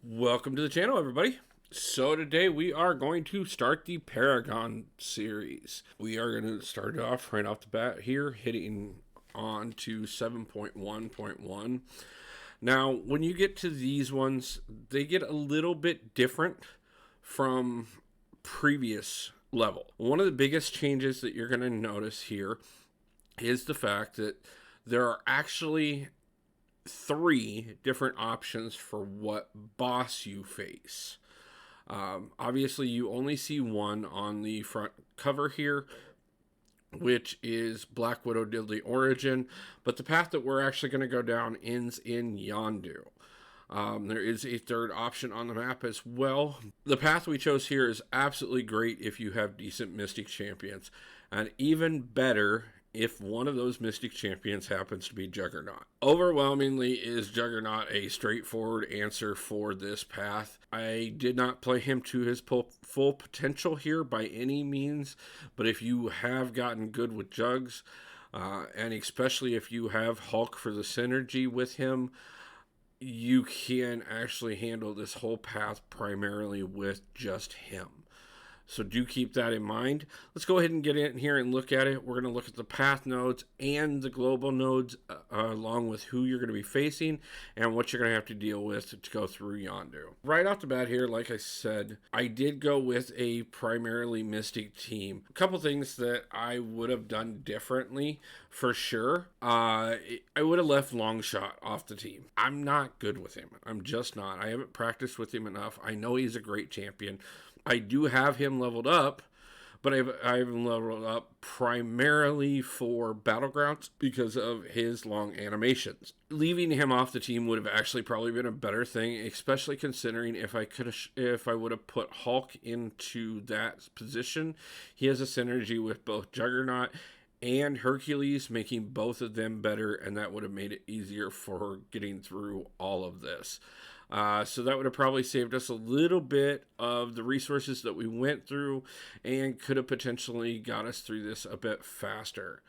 Welcome to the channel, everybody. So today we are going to start the Paragon series. We are going to start off right off the bat here, hitting on to 7.1.1. Now, when you get to these ones, they get a little bit different from previous level. One of the biggest changes that you're going to notice here is the fact that there are actually three different options for what boss you face. Obviously, you only see one on the front cover here, which is Black Widow Did the Origin, but the path that we're actually going to go down ends in Yondu. There is a third option on the map as well. The path we chose here is absolutely great if you have decent Mystic champions, and even better if one of those Mystic champions happens to be Juggernaut. Overwhelmingly is Juggernaut a straightforward answer for this path. I did not play him to his full potential here by any means, but if you have gotten good with Jugs, and especially if you have Hulk for the synergy with him, you can actually handle this whole path primarily with just him. So do keep that in mind. Let's go ahead and get in here and look at it. We're going to look at the path nodes and the global nodes, along with who you're going to be facing and what you're going to have to deal with to go through Yondu. Right off the bat here, like I said, I did go with a primarily Mystic team. A couple things that I would have done differently for sure. I would have left Longshot off the team. I'm not good with him. I'm just not. I haven't practiced with him enough. I know he's a great champion. I do have him leveled up, but I have him leveled up primarily for Battlegrounds because of his long animations. Leaving him off the team would have actually probably been a better thing, especially considering if I would have put Hulk into that position. He has a synergy with both Juggernaut and Hercules, making both of them better, and that would have made it easier for getting through all of this. So that would have probably saved us a little bit of the resources that we went through and could have potentially got us through this a bit faster.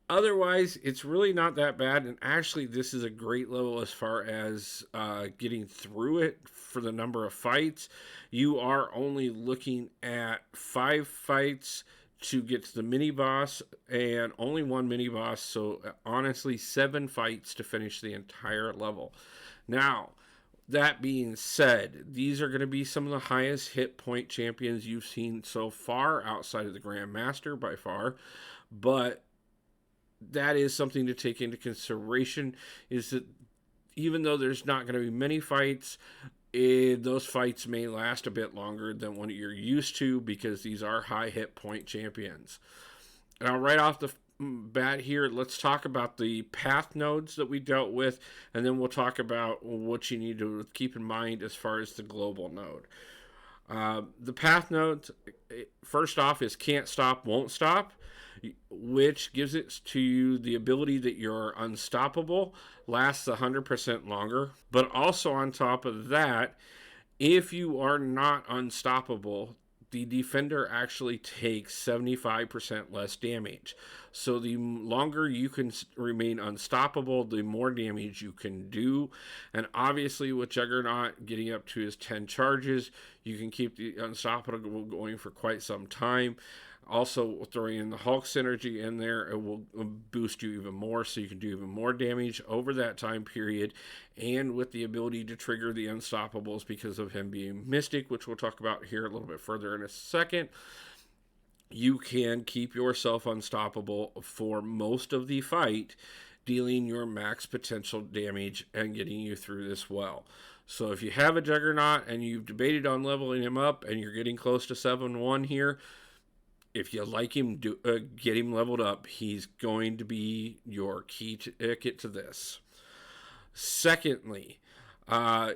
Otherwise, it's really not that bad, and actually this is a great level as far as getting through it for the number of fights. You are only looking at 5 fights to get to the mini boss, and only one mini boss, so honestly 7 fights to finish the entire level. Now, that being said, these are going to be some of the highest hit point champions you've seen so far, outside of the Grandmaster by far, but that is something to take into consideration, is that even though there's not going to be many fights, those fights may last a bit longer than what you're used to, because these are high hit point champions. Now, right off the bat here, let's talk about the path nodes that we dealt with, and then we'll talk about what you need to keep in mind as far as the global node. The path nodes, first off, is Can't Stop, Won't Stop, which gives it to you the ability that you're unstoppable, lasts 100% longer. But also on top of that, if you are not unstoppable, the defender actually takes 75% less damage. So the longer you can remain unstoppable, the more damage you can do. And obviously with Juggernaut getting up to his 10 charges, you can keep the unstoppable going for quite some time. Also, throwing in the Hulk synergy in there, it will boost you even more, so you can do even more damage over that time period. And with the ability to trigger the Unstoppables because of him being Mystic, which we'll talk about here a little bit further in a second, you can keep yourself unstoppable for most of the fight, dealing your max potential damage and getting you through this well. So if you have a Juggernaut and you've debated on leveling him up and you're getting close to 7-1 here, if you like him, get him leveled up. He's going to be your key ticket to this. Secondly,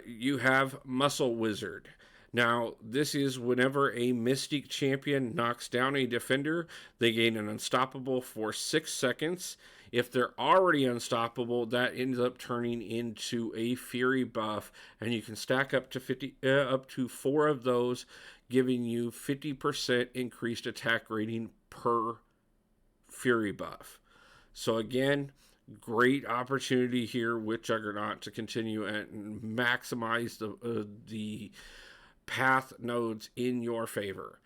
you have Muscle Wizard. Now, this is whenever a Mystic champion knocks down a defender, they gain an unstoppable for 6 seconds. If they're already unstoppable, that ends up turning into a Fury buff, and you can stack up to 4 of those, giving you 50% increased attack rating per Fury buff. So again, Great opportunity here with Juggernaut to continue and maximize the path nodes in your favor.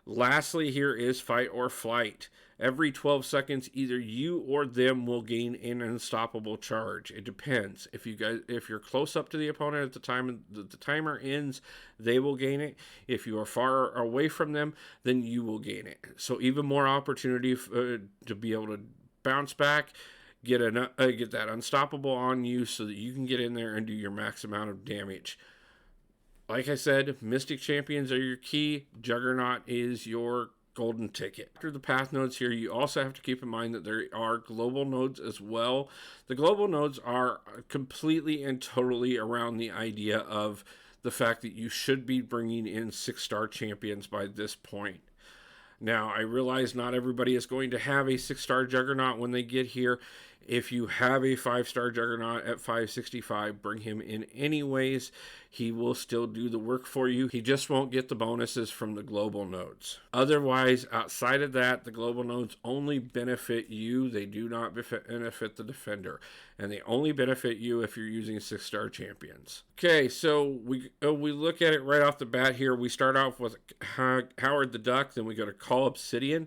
Lastly, here is Fight or Flight. Every 12 seconds, either you or them will gain an unstoppable charge. It depends. If you're close up to the opponent at the time the timer ends, they will gain it. If you are far away from them, then you will gain it. So even more opportunity to be able to bounce back, get that unstoppable on you, so that you can get in there and do your max amount of damage. Like I said, Mystic Champions are your key. Juggernaut is your golden ticket. After the path nodes here, you also have to keep in mind that there are global nodes as well. The global nodes are completely and totally around the idea of the fact that you should be bringing in 6-star champions by this point. Now, I realize not everybody is going to have a 6-star Juggernaut when they get here. If you have a 5-star Juggernaut at 565, bring him in anyways. He will still do the work for you. He just won't get the bonuses from the global nodes. Otherwise, outside of that, the global nodes only benefit you. They do not benefit the defender. And they only benefit you if you're using 6-star champions. Okay, so we look at it right off the bat here. We start off with Howard the Duck, then we go to Call Obsidian.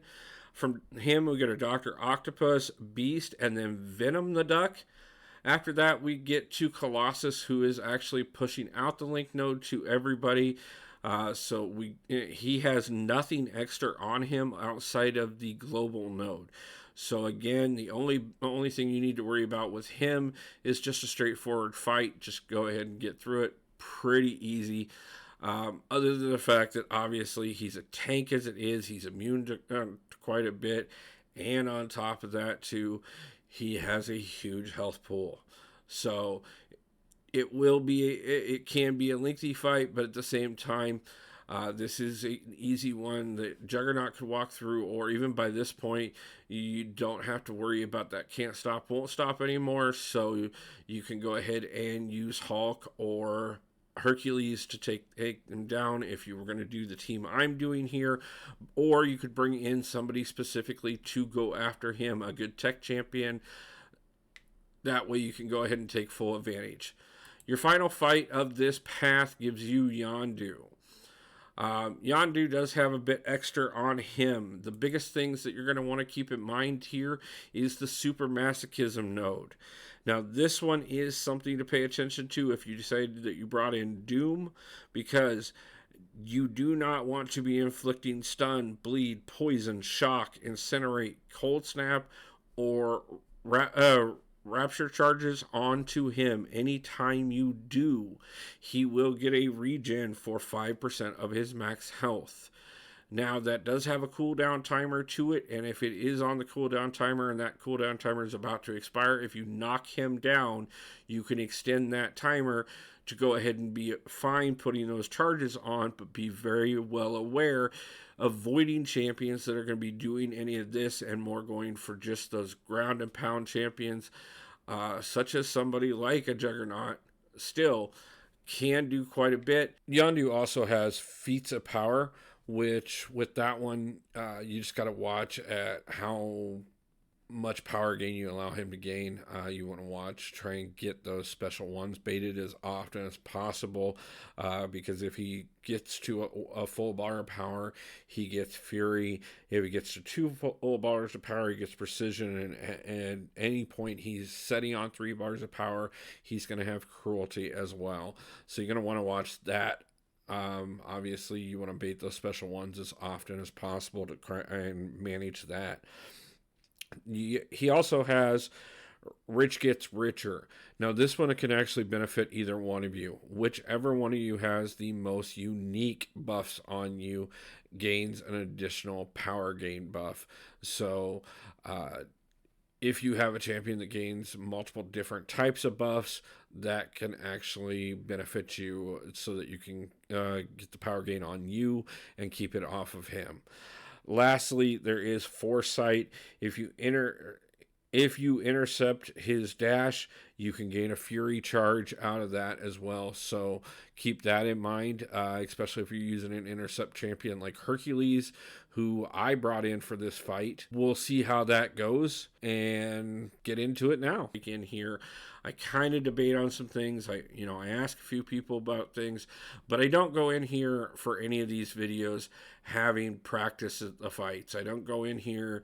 From him, we go to Dr. Octopus, Beast, and then Venom the Duck. After that, we get to Colossus, who is actually pushing out the link node to everybody. He has nothing extra on him outside of the global node. So again, the only thing you need to worry about with him is just a straightforward fight. Just go ahead and get through it. Pretty easy. Other than the fact that obviously he's a tank as it is, he's immune to quite a bit, and on top of that too, he has a huge health pool. So it can be a lengthy fight, but at the same time, this is an easy one that Juggernaut could walk through, or even by this point, you don't have to worry about that can't stop, won't stop anymore. So you can go ahead and use Hulk or Hercules to take them down if you were going to do the team I'm doing here, or you could bring in somebody specifically to go after him, a good tech champion. That way you can go ahead and take full advantage. Your final fight of this path gives you Yondu. Yondu does have a bit extra on him. The biggest things that you're going to want to keep in mind here is the super masochism node. Now, this one is something to pay attention to if you decided that you brought in Doom, because you do not want to be inflicting stun, bleed, poison, shock, incinerate, cold snap, or rapture charges onto him. Anytime you do, he will get a regen for 5% of his max health. Now, that does have a cooldown timer to it, and if it is on the cooldown timer and that cooldown timer is about to expire, if you knock him down, you can extend that timer to go ahead and be fine putting those charges on, but be very well aware, avoiding champions that are going to be doing any of this and more going for just those ground and pound champions, such as somebody like a Juggernaut still can do quite a bit. Yondu also has feats of power, which with that one, you just got to watch at how much power gain you allow him to gain. You want to try and get those special ones baited as often as possible, because if he gets to a full bar of power, he gets Fury. If he gets to 2 full bars of power, he gets Precision, and any point he's setting on 3 bars of power, he's going to have Cruelty as well. So you're going to want to watch that. Obviously, you want to bait those special ones as often as possible to try and manage that. He also has Rich Gets Richer. Now, this one can actually benefit either one of you. Whichever one of you has the most unique buffs on you gains an additional power gain buff. So, if you have a champion that gains multiple different types of buffs, that can actually benefit you so that you can get the power gain on you and keep it off of him. Lastly, there is Foresight. If you enter If you intercept his dash, you can gain a fury charge out of that as well. So keep that in mind, especially if you're using an intercept champion like Hercules, who I brought in for this fight. We'll see how that goes and get into it now. In here, I kind of debate on some things. I ask a few people about things, but I don't go in here for any of these videos having practice at the fights. I don't go in here,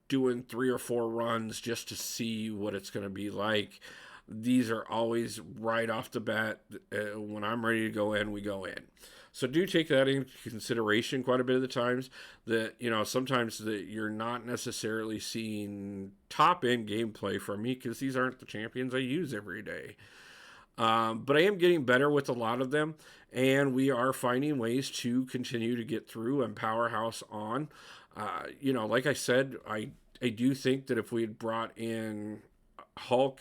doing 3 or 4 runs just to see what it's going to be like. These are always right off the bat. When I'm ready to go in, we go in. So do take that into consideration quite a bit of the times, that sometimes that you're not necessarily seeing top end gameplay from me, because these aren't the champions I use every day. But I am getting better with a lot of them, and we are finding ways to continue to get through and powerhouse on. Like I said, I do think that if we had brought in Hulk,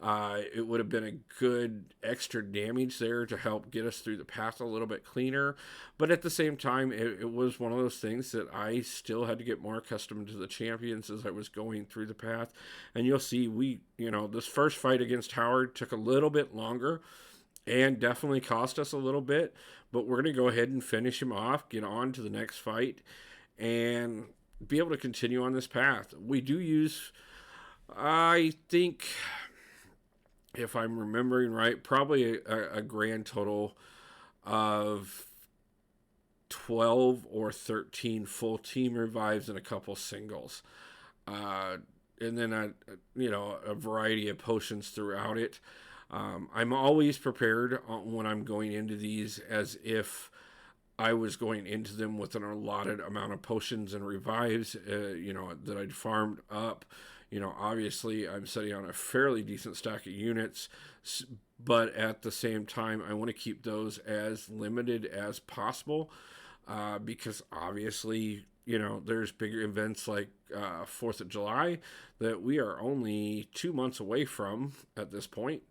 it would have been a good extra damage there to help get us through the path a little bit cleaner. But at the same time, it was one of those things that I still had to get more accustomed to the champions as I was going through the path. And you'll see, this first fight against Howard took a little bit longer and definitely cost us a little bit. But we're going to go ahead and finish him off, get on to the next fight, and be able to continue on this path. We do use, I think, if I'm remembering right, probably a grand total of 12 or 13 full team revives and a couple singles. And then, a variety of potions throughout it. I'm always prepared when I'm going into these as if I was going into them with an allotted amount of potions and revives, that I'd farmed up. Obviously I'm setting on a fairly decent stack of units, but at the same time, I want to keep those as limited as possible, because obviously, there's bigger events like 4th of July that we are only 2 months away from at this point,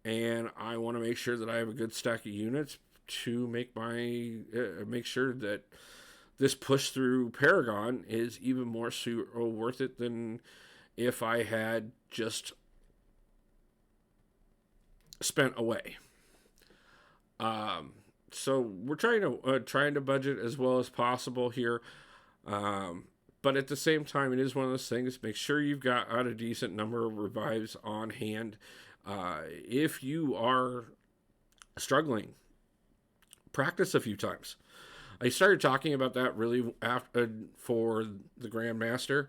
and I want to make sure that I have a good stack of units to make sure that this push through Paragon is even more worth it than if I had just spent away. So we're trying to budget as well as possible here, but at the same time, it is one of those things. Make sure you've got a decent number of revives on hand. If you are struggling, practice a few times. I started talking about that really after, for the Grandmaster,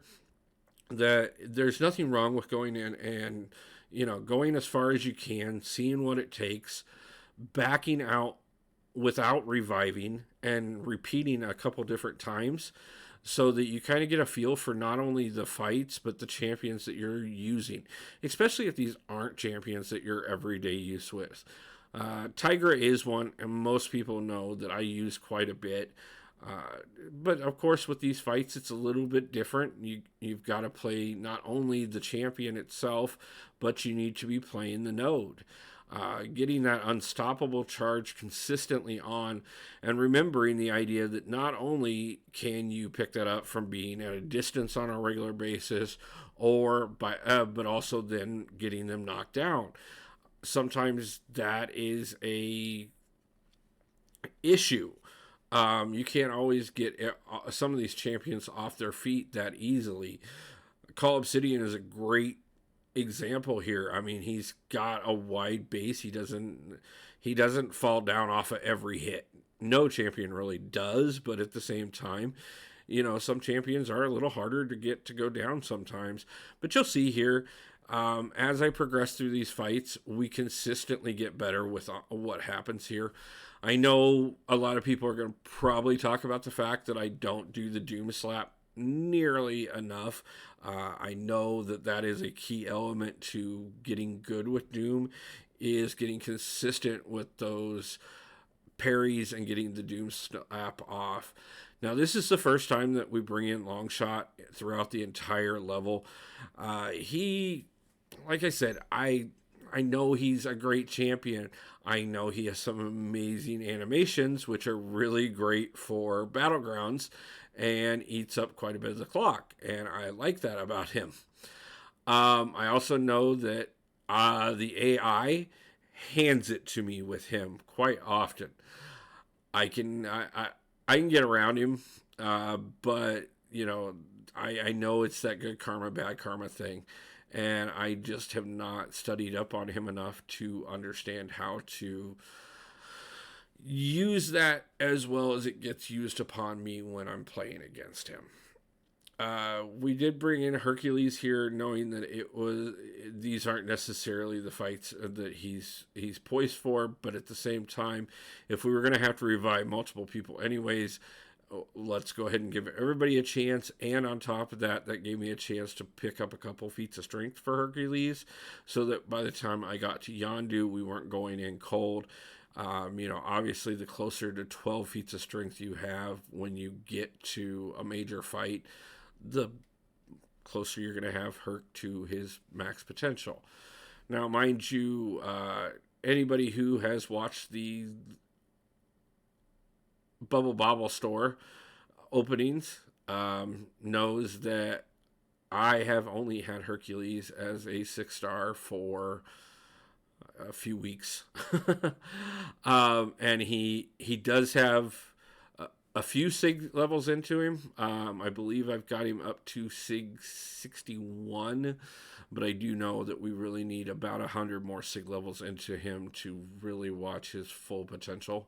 that there's nothing wrong with going in and going as far as you can, seeing what it takes, backing out without reviving, and repeating a couple different times, so that you kind of get a feel for not only the fights but the champions that you're using, especially if these aren't champions that you're everyday use with. Tigra is one, and most people know that I use quite a bit. But of course, with these fights, it's a little bit different. You've got to play not only the champion itself, but you need to be playing the node. Getting that unstoppable charge consistently on, and remembering the idea that not only can you pick that up from being at a distance on a regular basis, but also then getting them knocked down. Sometimes that is a issue. You can't always get some of these champions off their feet that easily. Call Obsidian is a great example here. I mean, he's got a wide base. He doesn't fall down off of every hit. No champion really does, but at the same time, some champions are a little harder to get to go down sometimes. But you'll see here, as I progress through these fights, we consistently get better with what happens here. I know a lot of people are going to probably talk about the fact that I don't do the Doom Slap nearly enough. I know that is a key element to getting good with Doom, is getting consistent with those parries and getting the Doom Slap off. Now, this is the first time that we bring in Longshot throughout the entire level. Like I said, I I know he's a great champion. I know he has some amazing animations, which are really great for Battlegrounds and eats up quite a bit of the clock. And I like that about him. I also know that the AI hands it to me with him quite often. I can get around him, but I know it's that good karma, bad karma thing, and I just have not studied up on him enough to understand how to use that as well as it gets used upon me when I'm playing against him. We did bring in Hercules here, knowing that these aren't necessarily the fights that he's poised for, but at the same time, if we were going to have to revive multiple people anyways, let's go ahead and give everybody a chance. And on top of that, that gave me a chance to pick up a couple feats of strength for Hercules, so that by the time I got to Yondu, we weren't going in cold. Obviously, the closer to 12 feats of strength you have when you get to a major fight, the closer you're going to have Herc to his max potential. Now, mind you, anybody who has watched the Bubble Bobble store openings knows that I have only had Hercules as a 6-star for a few weeks. And he does have a few SIG levels into him. I believe I've got him up to SIG 61, but I do know that we really need about 100 more SIG levels into him to really watch his full potential.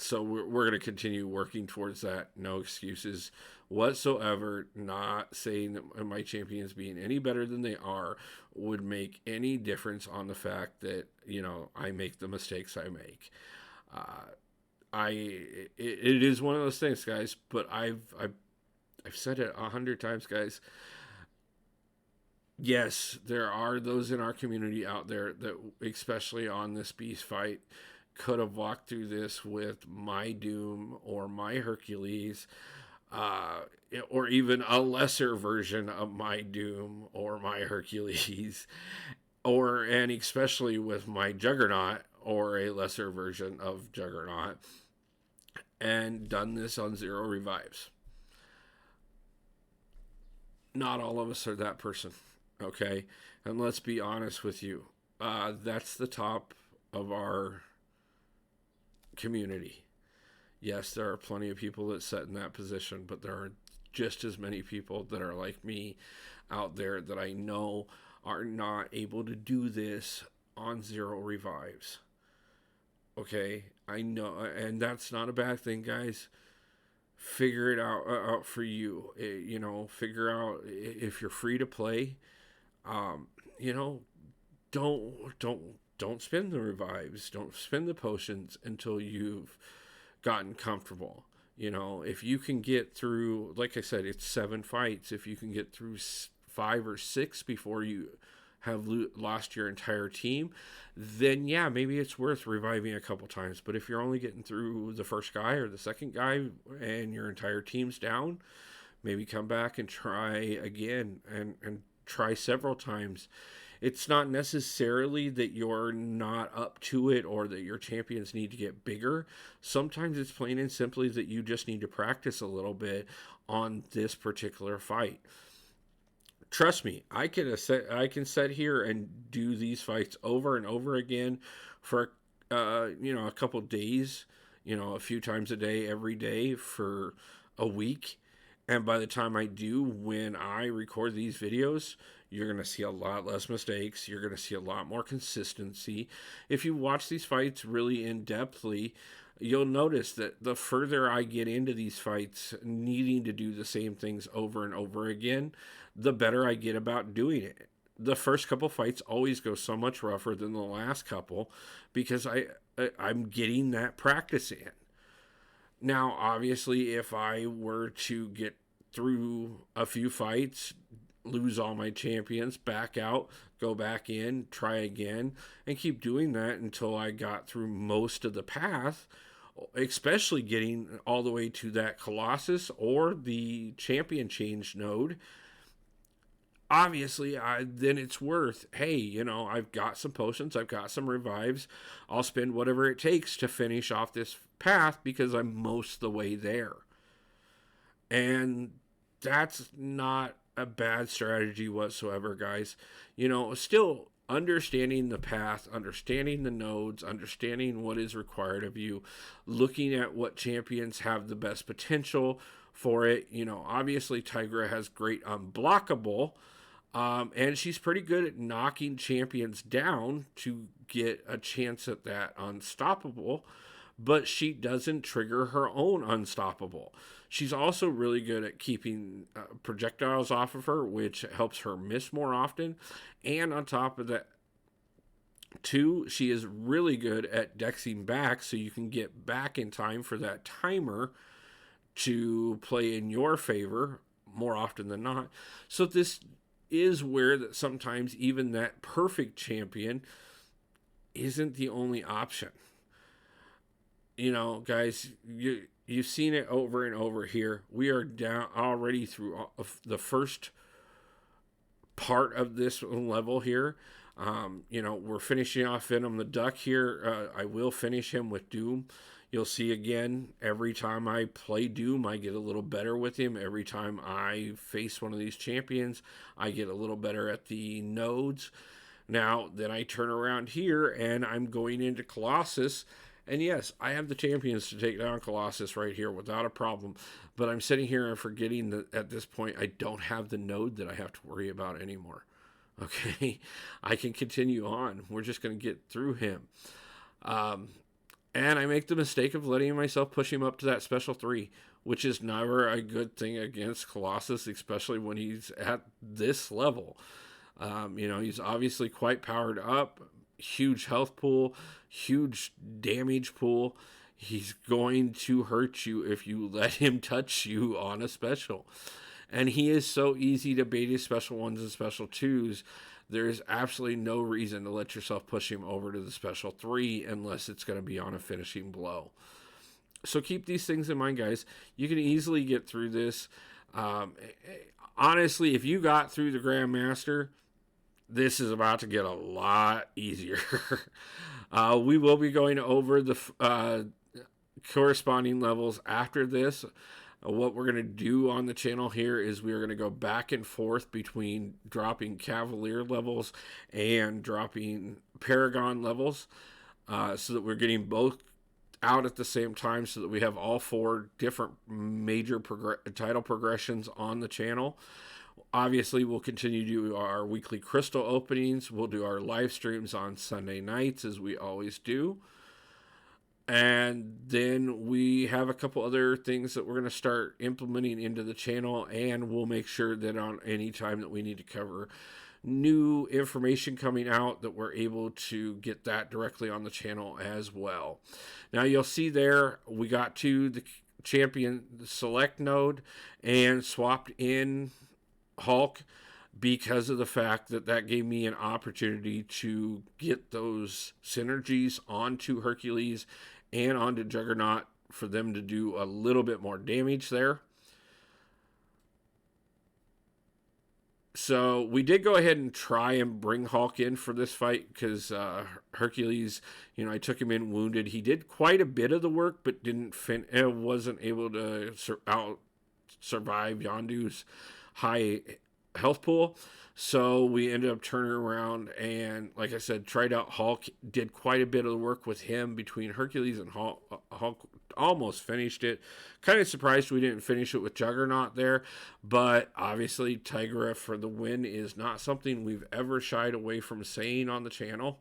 So we're going to continue working towards that. No excuses whatsoever. Not saying that my champions being any better than they are would make any difference on the fact that, I make the mistakes I make. It is one of those things, guys, but I've said it 100 times, guys. Yes, there are those in our community out there that, especially on this beast fight, could have walked through this with my Doom or my Hercules, or even a lesser version of my Doom or my Hercules, and especially with my Juggernaut or a lesser version of Juggernaut, and done this on 0 revives. Not all of us are that person, okay? And let's be honest with you. That's the top of our community. Yes, there are plenty of people that sit in that position, but there are just as many people that are like me out there that I know are not able to do this on 0 revives. Okay, I know, and that's not a bad thing, guys. Figure it out for you. Figure out if you're free to play. You know, don't spend the revives. Don't spend the potions until you've gotten comfortable. If you can get through, like I said, it's 7 fights. If you can get through 5 or 6 before you have lost your entire team, then yeah, maybe it's worth reviving a couple times. But if you're only getting through the first guy or the second guy and your entire team's down, maybe come back and try again and try several times. It's not necessarily that you're not up to it or that your champions need to get bigger. Sometimes it's plain and simply that you just need to practice a little bit on this particular fight. Trust me, I can sit here and do these fights over and over again for a couple days, a few times a day, every day for a week. And by the time I do, when I record these videos, you're going to see a lot less mistakes. You're going to see a lot more consistency. If you watch these fights really in-depthly, you'll notice that the further I get into these fights, needing to do the same things over and over again, the better I get about doing it. The first couple fights always go so much rougher than the last couple because I'm getting that practice in. Now, obviously, if I were to get through a few fights, lose all my champions, back out, go back in, try again, and keep doing that until I got through most of the path, especially getting all the way to that Colossus or the champion change node, obviously, then it's worth, hey, I've got some potions, I've got some revives. I'll spend whatever it takes to finish off this path because I'm most of the way there. And that's not a bad strategy whatsoever, guys. Still understanding the path, understanding the nodes, understanding what is required of you, looking at what champions have the best potential for it. Obviously, Tigra has great unblockable, and she's pretty good at knocking champions down to get a chance at that unstoppable, but she doesn't trigger her own unstoppable. She's also really good at keeping projectiles off of her, which helps her miss more often. And on top of that, too, she is really good at dexing back, so you can get back in time for that timer to play in your favor more often than not. So this is where that sometimes even that perfect champion isn't the only option. Guys, you've seen it over and over here. We are down already through the first part of this level here. We're finishing off Venom the Duck here. I will finish him with Doom. You'll see again, every time I play Doom, I get a little better with him. Every time I face one of these champions, I get a little better at the nodes. Now, then I turn around here and I'm going into Colossus. And yes, I have the champions to take down Colossus right here without a problem. But I'm sitting here and forgetting that at this point, I don't have the node that I have to worry about anymore. Okay? I can continue on. We're just going to get through him. And I make the mistake of letting myself push him up to that special 3, which is never a good thing against Colossus, especially when he's at this level. He's obviously quite powered up. Huge health pool, huge damage pool. He's going to hurt you if you let him touch you on a special. And he is so easy to bait his special 1s and special 2s. There is absolutely no reason to let yourself push him over to the special 3 unless it's going to be on a finishing blow. So keep these things in mind, guys. You can easily get through this. Honestly, if you got through the Grandmaster, this is about to get a lot easier. We will be going over the corresponding levels after this. What we're going to do on the channel here is we're going to go back and forth between dropping Cavalier levels and dropping Paragon levels, so that we're getting both out at the same time, so that we have all 4 different major title progressions on the channel. Obviously, we'll continue to do our weekly crystal openings. We'll do our live streams on Sunday nights, as we always do. And then we have a couple other things that we're going to start implementing into the channel, and we'll make sure that on any time that we need to cover new information coming out, that we're able to get that directly on the channel as well. Now, you'll see there, we got to the champion select node and swapped in Hulk because of the fact that that gave me an opportunity to get those synergies onto Hercules and onto Juggernaut for them to do a little bit more damage there. So we did go ahead and try and bring Hulk in for this fight because Hercules, I took him in wounded. He did quite a bit of the work, but wasn't able to survive Yondu's high health pool. So we ended up turning around and, like I said, tried out Hulk. Did quite a bit of the work with him between Hercules and Hulk. Hulk almost finished it. Kind of surprised we didn't finish it with Juggernaut there. But obviously, Tigra for the win is not something we've ever shied away from saying on the channel.